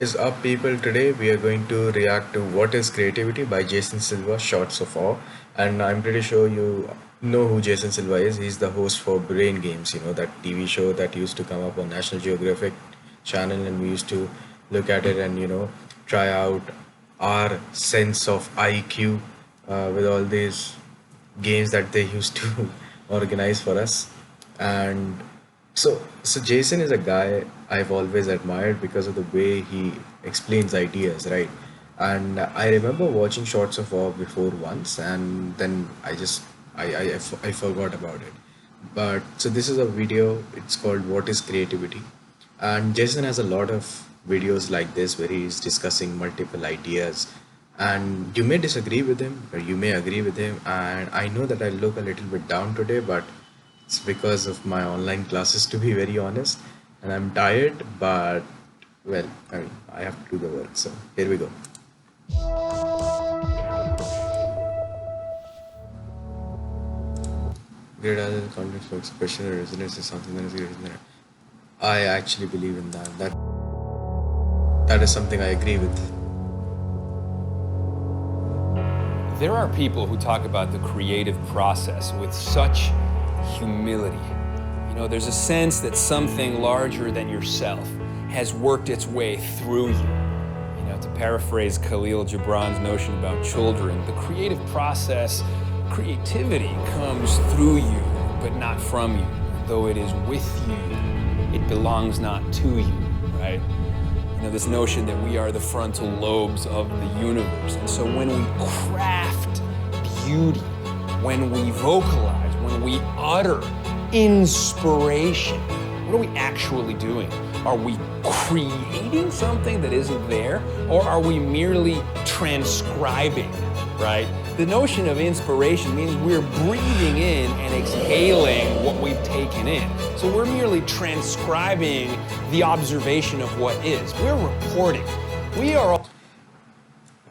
Is up, people? Today we are going to react to What is Creativity by Jason Silva, Shots of Awe. And I'm pretty sure you know who Jason Silva is. He's the host for Brain Games, that TV show that used to come up on National Geographic channel, and we used to look at it and, try out our sense of IQ with all these games that they used to organize for us. And so Jason is a guy I've always admired because of the way he explains ideas, right? And I remember watching Shorts of Awe before once, and then I forgot about it. But so this is a video. It's called "What is Creativity," and Jason has a lot of videos like this where he's discussing multiple ideas, and you may disagree with him or you may agree with him. And I know that I look a little bit down today, but it's because of my online classes, to be very honest, and I'm tired, but well, I mean, I have to do the work. So here we go. Great other context for expression or resonance is something that is greater than I actually believe in that. That is something I agree with. There are people who talk about the creative process with such humility. There's a sense that something larger than yourself has worked its way through you. To paraphrase Kahlil Gibran's notion about children, the creative process, creativity comes through you, but not from you. Though it is with you, it belongs not to you, right? This notion that we are the frontal lobes of the universe. And so when we craft beauty, when we vocalize, when we utter inspiration, what are we actually doing? Are we creating something that isn't there, or are we merely transcribing, right? The notion of inspiration means we're breathing in and exhaling what we've taken in. So we're merely transcribing the observation of what is. We're reporting. We are.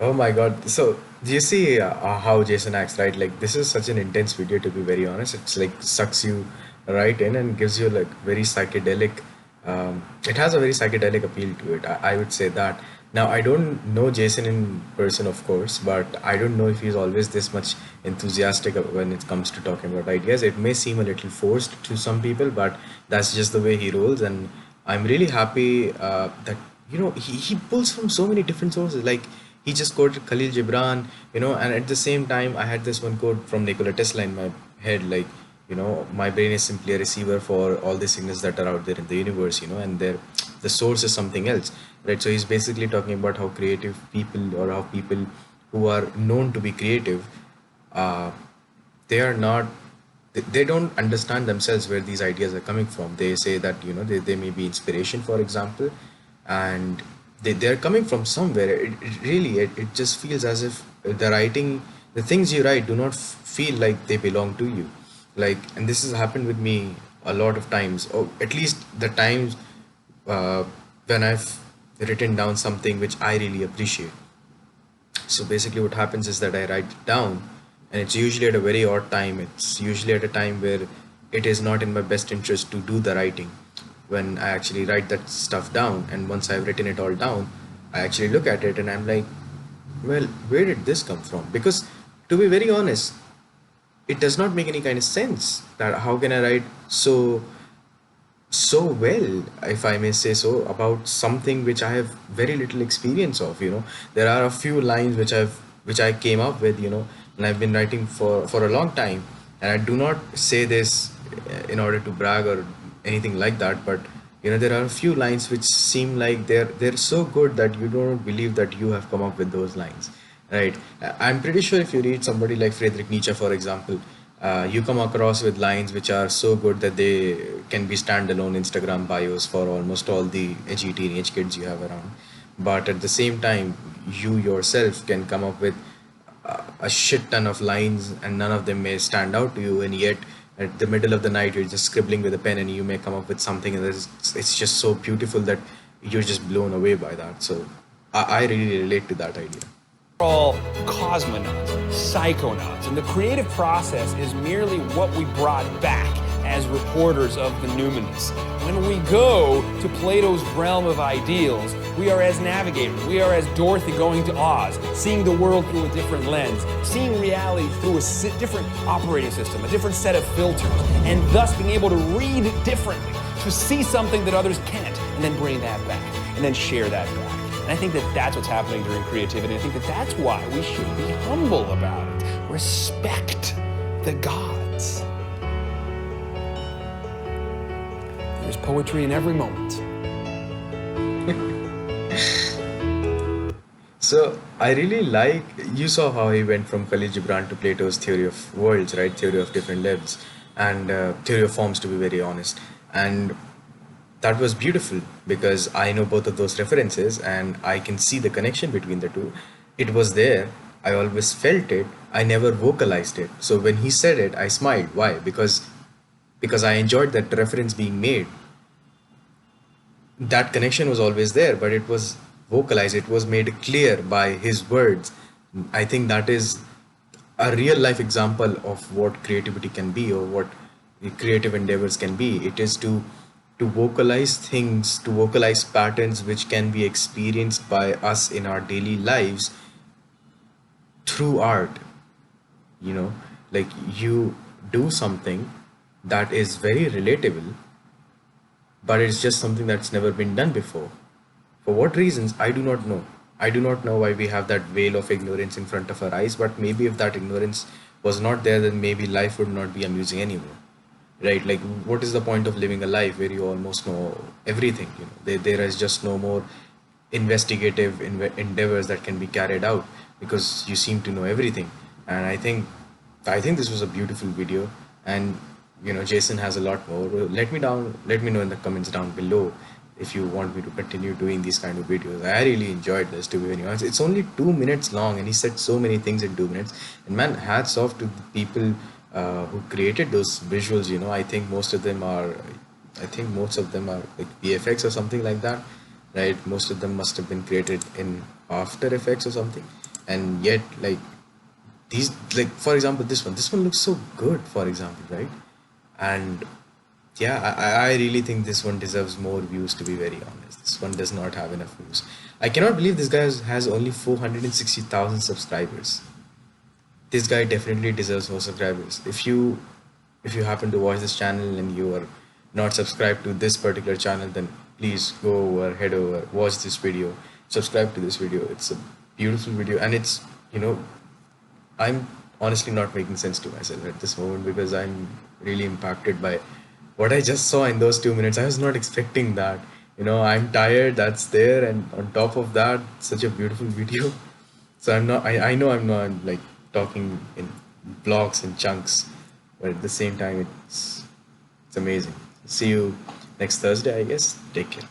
Oh my God. So, do you see how Jason acts, right? Like, this is such an intense video, to be very honest. It's like sucks you right in and gives you like very psychedelic. It has a very psychedelic appeal to it. I would say that. Now, I don't know Jason in person, of course, but I don't know if he's always this much enthusiastic when it comes to talking about ideas. It may seem a little forced to some people, but that's just the way he rolls. And I'm really happy that he pulls from so many different sources. Like, he just quoted Khalil Gibran, and at the same time I had this one quote from Nikola Tesla in my head, like, my brain is simply a receiver for all the signals that are out there in the universe, and the source is something else, right? So he's basically talking about how creative people, or how people who are known to be creative, uh, they are not they don't understand themselves where these ideas are coming from. They say that they may be inspiration, for example, and they're coming from somewhere. It just feels as if the things you write do not feel like they belong to you. Like, and this has happened with me a lot of times, or at least the times uh, when I've written down something which I really appreciate. So basically, what happens is that I write it down, and it's usually at a very odd time. It's usually at a time where it is not in my best interest to do the writing. When I actually write that stuff down, and once I've written it all down, I actually look at it and I'm like, well, where did this come from? Because to be very honest, it does not make any kind of sense. That how can I write so well, if I may say so, about something which I have very little experience of. There are a few lines which I came up with, and I've been writing for a long time. And I do not say this in order to brag or anything like that, but there are a few lines which seem like they're so good that you don't believe that you have come up with those lines, right? I'm pretty sure if you read somebody like Friedrich Nietzsche, for example, you come across with lines which are so good that they can be standalone Instagram bios for almost all the edgy teenage kids you have around. But at the same time, you yourself can come up with a shit ton of lines, and none of them may stand out to you, and yet at the middle of the night you're just scribbling with a pen and you may come up with something, and it's just so beautiful that you're just blown away by that. So I really relate to that idea. All cosmonauts, psychonauts, and the creative process is merely what we brought back as reporters of the numinous. When we go to Plato's realm of ideals, we are as navigators. We are as Dorothy going to Oz, seeing the world through a different lens, seeing reality through a different operating system, a different set of filters, and thus being able to read differently, to see something that others can't, and then bring that back, and then share that back. And I think that that's what's happening during creativity. I think that that's why we should be humble about it. Respect the gods. There's poetry in every moment. So I really like, you saw how he went from Khalil Gibran to Plato's theory of worlds, right? Theory of different levels and theory of forms, to be very honest. And that was beautiful because I know both of those references and I can see the connection between the two. It was there. I always felt it. I never vocalized it. So when he said it, I smiled. Why? Because I enjoyed that reference being made. That connection was always there, but it was vocalized. It was made clear by his words. I think that is a real life example of what creativity can be or what the creative endeavors can be. It is to vocalize things, to vocalize patterns which can be experienced by us in our daily lives through art. You know, like you do something that is very relatable, but it's just something that's never been done before. For what reasons, I do not know. I do not know why we have that veil of ignorance in front of our eyes, but maybe if that ignorance was not there, then maybe life would not be amusing anymore. Right? Like, what is the point of living a life where you almost know everything? You know, there is just no more investigative endeavors that can be carried out because you seem to know everything. And I think this was a beautiful video, and Jason has a lot more. Let me know in the comments down below if you want me to continue doing these kind of videos. I really enjoyed this, to be very honest. It's only 2 minutes long and he said so many things in 2 minutes. And man, hats off to the people who created those visuals. I think most of them are like VFX or something like that, right? Most of them must have been created in After Effects or something. And yet, like, these, like, for example, this one looks so good, for example, right? And yeah, I really think this one deserves more views, to be very honest. This one does not have enough views. I cannot believe this guy has only 460,000 subscribers. This guy definitely deserves more subscribers. If you happen to watch this channel and you are not subscribed to this particular channel, then please go over, head over, watch this video, subscribe to this video. It's a beautiful video, and I'm honestly not making sense to myself at this moment because I'm really impacted by what I just saw in those 2 minutes. I was not expecting that. I'm tired, that's there, and on top of that, such a beautiful video. So I know I'm not like talking in blocks and chunks, but at the same time, it's amazing. See you next Thursday, I guess. Take care.